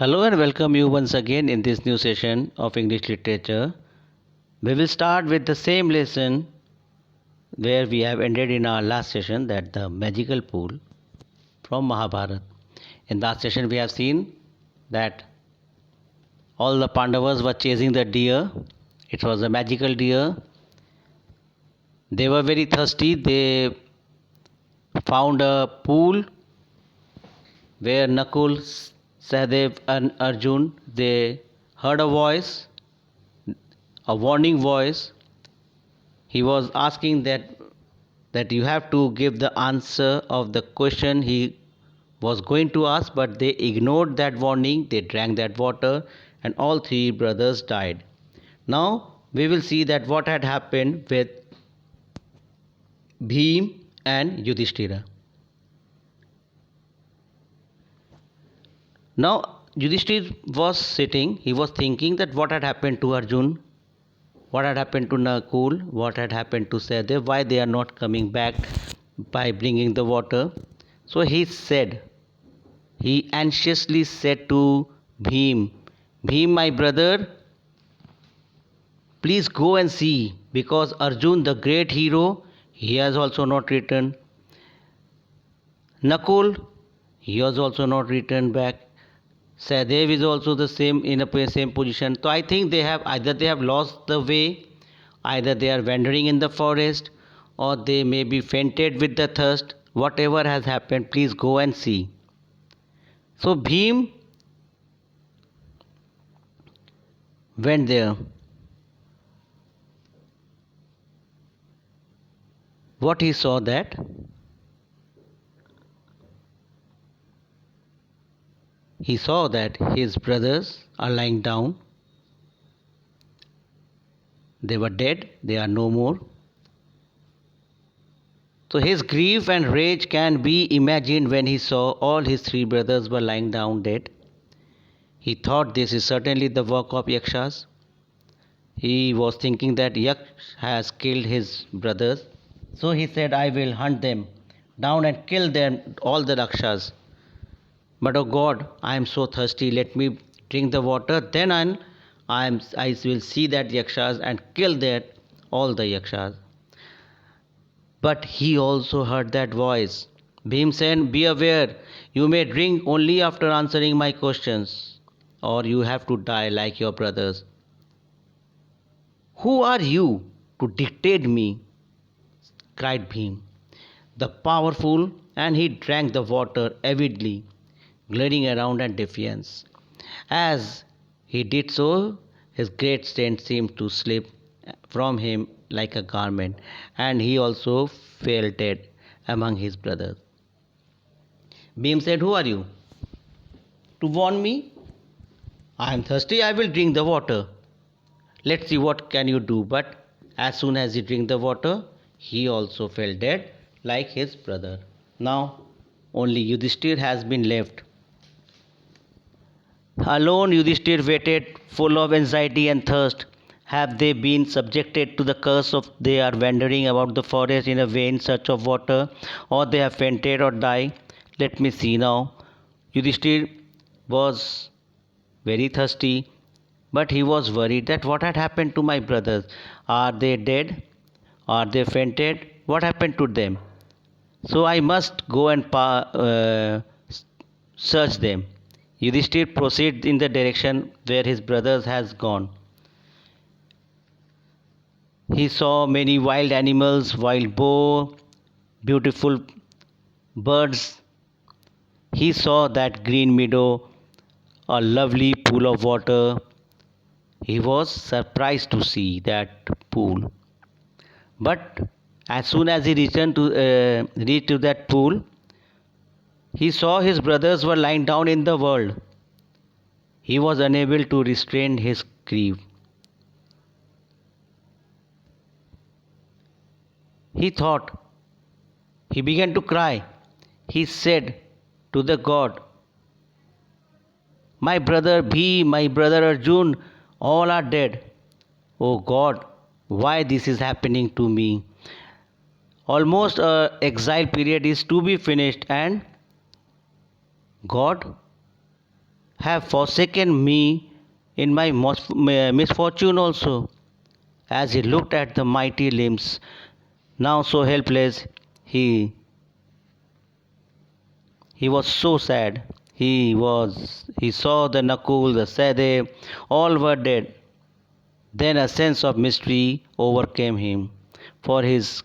Hello and welcome you once again in this new session of English literature. We will start with the same lesson where we have ended in our last session, that the magical pool from Mahabharata. In that session we have seen that all the Pandavas were chasing the deer. It was a magical deer. They were very thirsty. They found a pool where Nakul, Sahadev and Arjun, they heard a voice, a warning voice. He was asking that you have to give the answer of the question he was going to ask, but they ignored that warning. They drank that water and all three brothers died. Now we will see that what had happened with Bhim and Yudhishthira. Now Yudhishthira was sitting, he was thinking that what had happened to Arjun, what had happened to Nakul, what had happened to Sahadev, why they are not coming back by bringing the water. So he anxiously said to Bhim, Bhim, my brother, please go and see, because Arjun, the great hero, he has also not returned. Nakul, he has also not returned back. Sahadev is also the same in a same position. So I think they have lost the way, either they are wandering in the forest, or they may be fainted with the thirst. Whatever has happened, please go and see. So Bhim went there. What he saw that he saw that his brothers are lying down. They were dead, they are no more. So his grief and rage can be imagined when he saw all his three brothers were lying down dead. He thought this is certainly the work of Yakshas. He was thinking that Yaksh has killed his brothers. So he said, I will hunt them down and kill them, all the Rakshas. But oh God, I am so thirsty. Let me drink the water. Then I will see that Yakshas and kill that all the Yakshas. But he also heard that voice. Bhim said, be aware, you may drink only after answering my questions, or you have to die like your brothers. Who are you to dictate me? Cried Bhim, the powerful, and he drank the water avidly, glaring around in defiance. As he did so, his great strength seemed to slip from him like a garment, and he also fell dead among his brothers. Bhim said, who are you? To warn me? I am thirsty, I will drink the water. Let's see what can you do. But as soon as he drank the water, he also fell dead like his brother. Now only Yudhishthir has been left. Alone Yudhishthir waited, full of anxiety and thirst. Have they been subjected to the curse of they are wandering about the forest in a vain search of water, or they have fainted or died? Let me see now. Yudhishthir was very thirsty, but he was worried that what had happened to my brothers? Are they dead? Are they fainted? What happened to them? So I must go and search them. Yudhishthir proceeds in the direction where his brothers has gone. He saw many wild animals, wild boar, beautiful birds. He saw that green meadow, a lovely pool of water. He was surprised to see that pool. But as soon as he reached to that pool, he saw his brothers were lying down in the world. He was unable to restrain his grief. He thought, he began to cry. He said to the God, my brother Bhi, my brother Arjun, all are dead. Oh God, why this is happening to me? Almost a exile period is to be finished, and God, have forsaken me in my misfortune also. As he looked at the mighty limbs, now so helpless, he was so sad. He saw the Nakul, the Sadev, all were dead. Then a sense of mystery overcame him, for this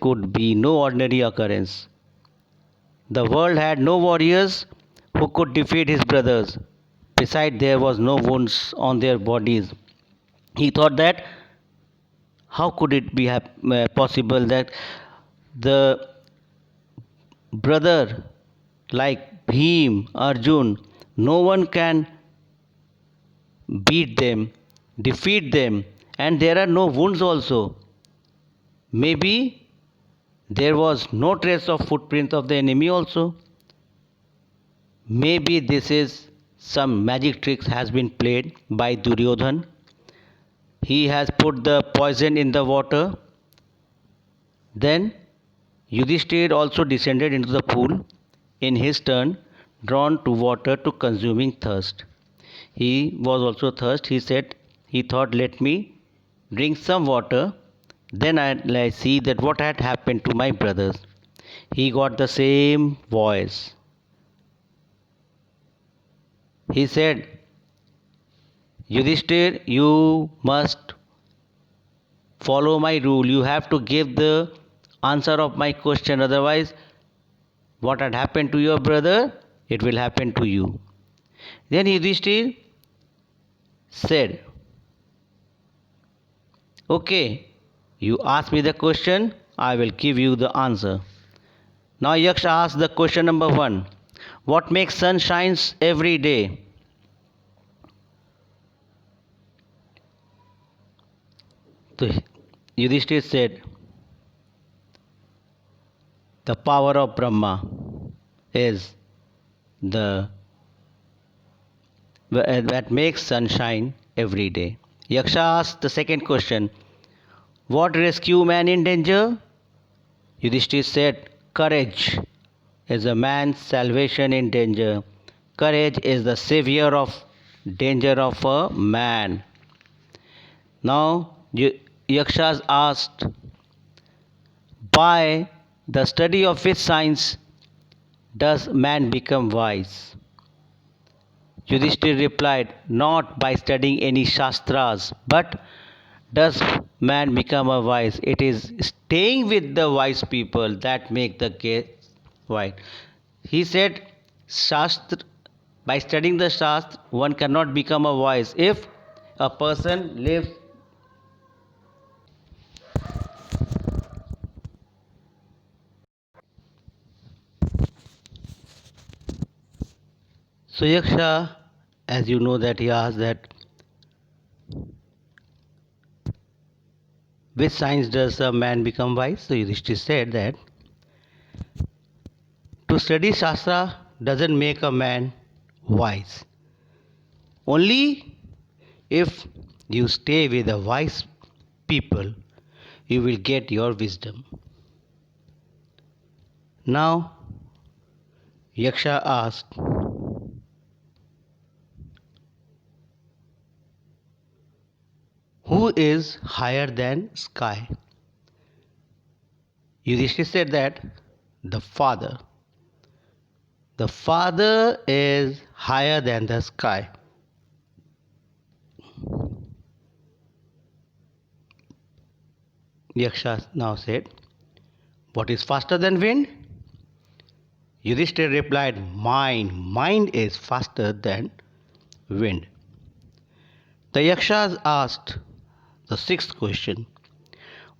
could be no ordinary occurrence. The world had no warriors who could defeat his brothers. Besides, there was no wounds on their bodies. He thought that how could it be possible that the brother like Bhim, Arjun, no one can beat them, defeat them, and there are no wounds also. Maybe there was no trace of footprint of the enemy also. Maybe this is some magic tricks has been played by Duryodhan. He has put the poison in the water. Then Yudhishthir also descended into the pool, in his turn drawn to water to consuming thirst. He was also thirst. He thought, let me drink some water, then I see that what had happened to my brothers. He got the same voice. He said, Yudhishthir, you must follow my rule. You have to give the answer of my question. Otherwise, what had happened to your brother, it will happen to you. Then Yudhishthir said, okay, you ask me the question, I will give you the answer. Now Yaksha asked the question number 1. What makes sun shines every day? So Yudhishthir said, the power of Brahma is the that makes sunshine every day. Yaksha asked the second question, what rescue man in danger? Yudhishthir said, courage is a man's salvation in danger. Courage is the savior of danger of a man. Now Yakshas asked, by the study of which science does man become wise? Yudhishthir replied, not by studying any shastras, but does man become a wise? It is staying with the wise people that make the case wise. He said, Shastra, by studying the Shastra, one cannot become a wise. If a person lives so Yaksha, as you know that he asked that which science does a man become wise? So Yudhishthir said that to study Shastra doesn't make a man wise. Only if you stay with the wise people, you will get your wisdom. Now, Yaksha asked, who is higher than sky? Yudhishthir said that the Father. The Father is higher than the sky. Yaksha now said, what is faster than wind? Yudhishthir replied, mind. Mind is faster than wind. The Yakshas asked the sixth question,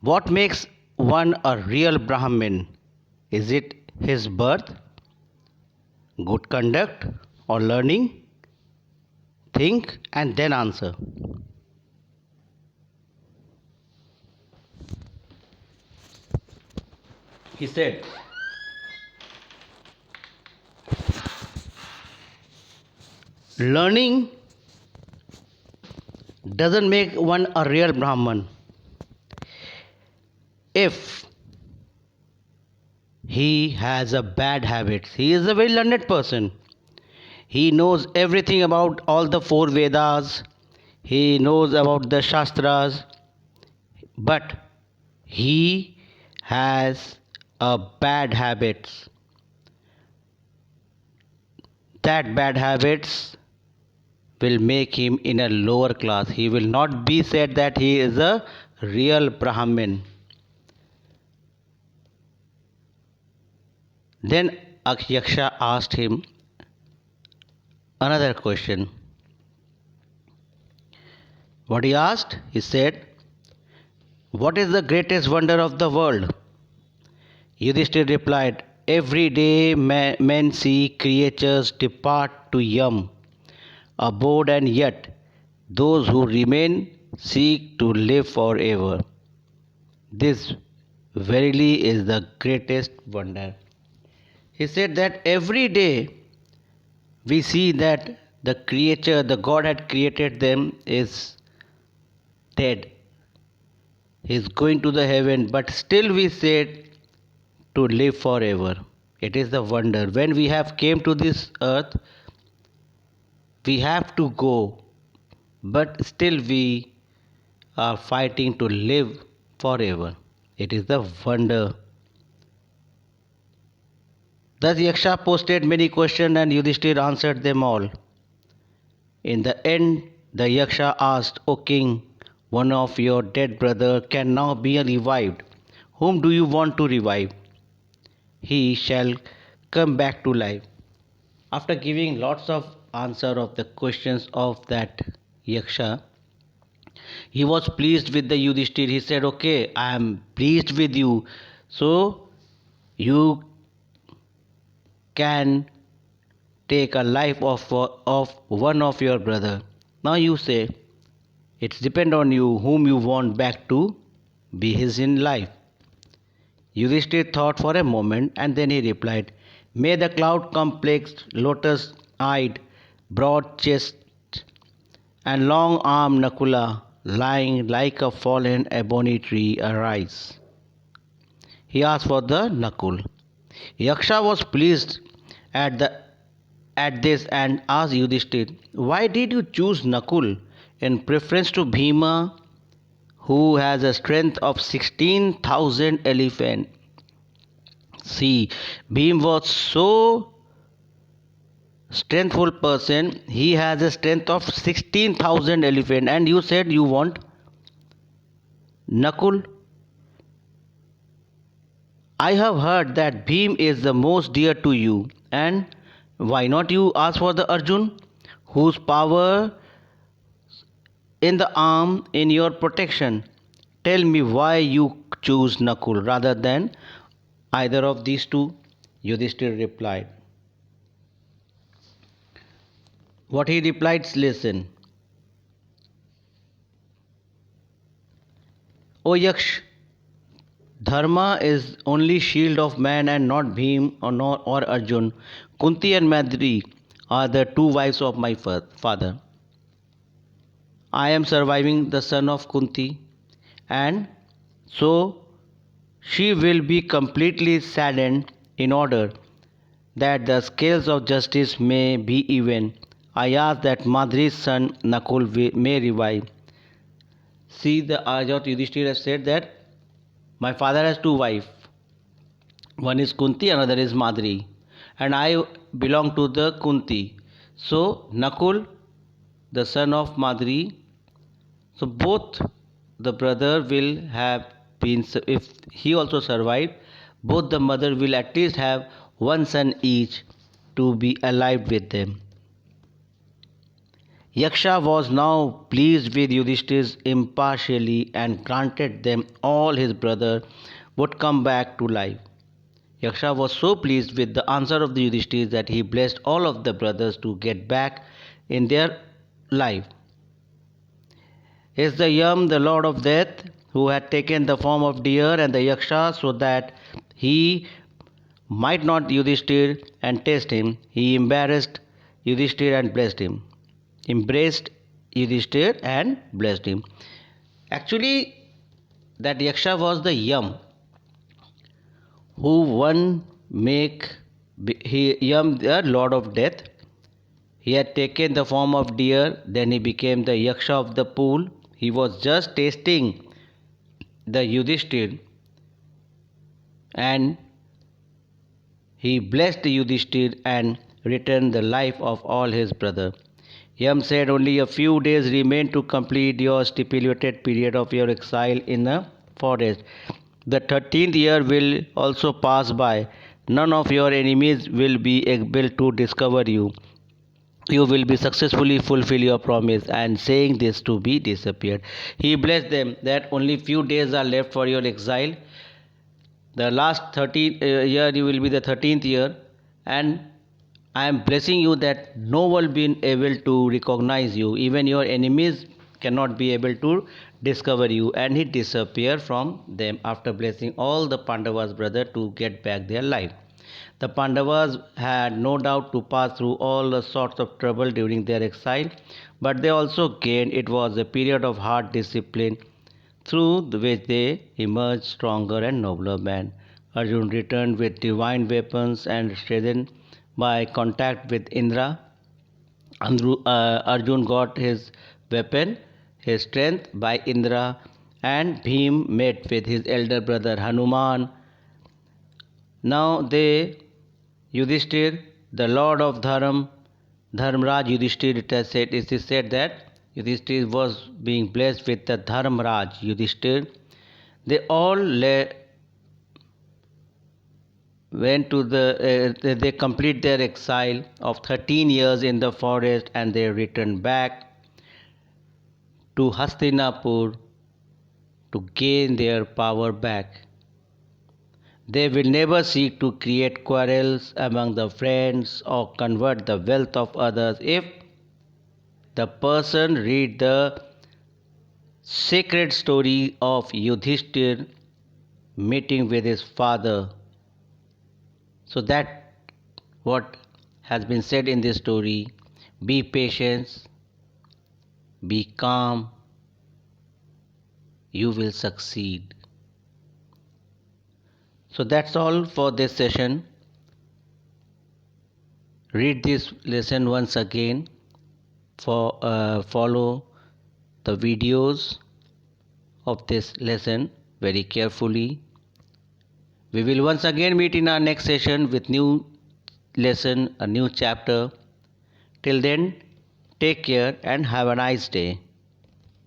what makes one a real Brahmin? Is it his birth, good conduct, or learning? Think and then answer. He said, learning doesn't make one a real Brahman. If he has a bad habit, he is a very learned person. He knows everything about all the four Vedas. He knows about the Shastras. But he has a bad habits. That bad habits will make him in a lower class. He will not be said that he is a real Brahmin. Then Yaksha asked him another question. What he asked? He said, "What is the greatest wonder of the world?" Yudhishthir replied, "Every day men see creatures depart to Yam abode, and yet those who remain seek to live forever. This verily is the greatest wonder." He said that every day we see that the creature, the God had created them, is dead. He is going to the heaven, but still we said to live forever. It is the wonder. When we have came to this earth, we have to go, but still we are fighting to live forever. It is the wonder. Thus Yaksha posted many questions and Yudhishthir answered them all. In the end, the Yaksha asked, "O king, one of your dead brother can now be revived. Whom do you want to revive? He shall come back to life." After giving lots of answer of the questions of that Yaksha, he was pleased with the Yudhishthir. He said, "Okay, I am pleased with you. So you can take a life of one of your brother. Now you say, it's depend on you whom you want back to be his in life." Yudhishthir thought for a moment and then he replied, "May the cloud complexed, lotus eyed, broad chest, and long armed Nakula, lying like a fallen ebony tree, arise." He asked for the Nakul. Yaksha was pleased at the at this and asked Yudhishthir, "Why did you choose Nakul in preference to Bhima, who has a strength of 16,000 elephants?" See, Bhim was so strengthful person. He has a strength of 16,000 elephants, and you said you want Nakul. I have heard that Bhim is the most dear to you, and why not you ask for the Arjun, whose power in the arm in your protection? Tell me why you choose Nakul rather than either of these two." Yudhishthir replied. What he replied, listen. "O Yaksh, Dharma is only shield of man and not Bhim or Arjun. Kunti and Madri are the two wives of my father. I am surviving the son of Kunti, and so she will be completely saddened. In order that the scales of justice may be even, I ask that Madri's son Nakul may revive." See, the Ajat Yudhishthir has said that my father has two wives. One is Kunti, another is Madri, and I belong to the Kunti. So Nakul, the son of Madri, so both the brother will have been, if he also survived, both the mother will at least have one son each to be alive with them. Yaksha was now pleased with Yudhishthir's impartiality and granted them all his brother would come back to life. Yaksha was so pleased with the answer of the Yudhishthir that he blessed all of the brothers to get back in their life. Is the Yam the lord of death, who had taken the form of deer and the Yaksha so that he might not Yudhishthir and test him? He embarrassed Yudhishthir and blessed him. Embraced Yudhishthir and blessed him. Actually, that Yaksha was the Yam, who one make Yam the lord of death, He had taken the form of deer, then he became the Yaksha of the pool. He was just tasting the Yudhishthir, and he blessed Yudhishthir and returned the life of all his brother. Yam said, only a few days remain to complete your stipulated period of your exile in the forest. The 13th year will also pass by. None of your enemies will be able to discover you. You will be successfully fulfill your promise. And saying this to be disappeared. He blessed them that only few days are left for your exile. The last 13th year you will be the 13th year, and I am blessing you that no one will be able to recognize you. Even your enemies cannot be able to discover you. And he disappeared from them after blessing all the Pandavas' brother to get back their life. The Pandavas had no doubt to pass through all the sorts of trouble during their exile, but they also gained. It was a period of hard discipline through which they emerged stronger and nobler men. Arjun returned with divine weapons and strengthened by contact with Indra. Arjun got his weapon, his strength by Indra, and Bhim met with his elder brother Hanuman. Now Yudhishthir, the Lord of Dharmraj Yudhishthir, it is said that Yudhishthir was being blessed with the Dharmraj Yudhishthir. They all went to they complete their exile of 13 years in the forest, and they returned back to Hastinapur to gain their power back. They will never seek to create quarrels among the friends or convert the wealth of others. If the person read the sacred story of Yudhishthir meeting with his father, so that what has been said in this story, be patient, be calm, you will succeed. So that's all for this session. Read this lesson once again. Follow the videos of this lesson very carefully. We will once again meet in our next session with new lesson, a new chapter. Till then, take care and have a nice day.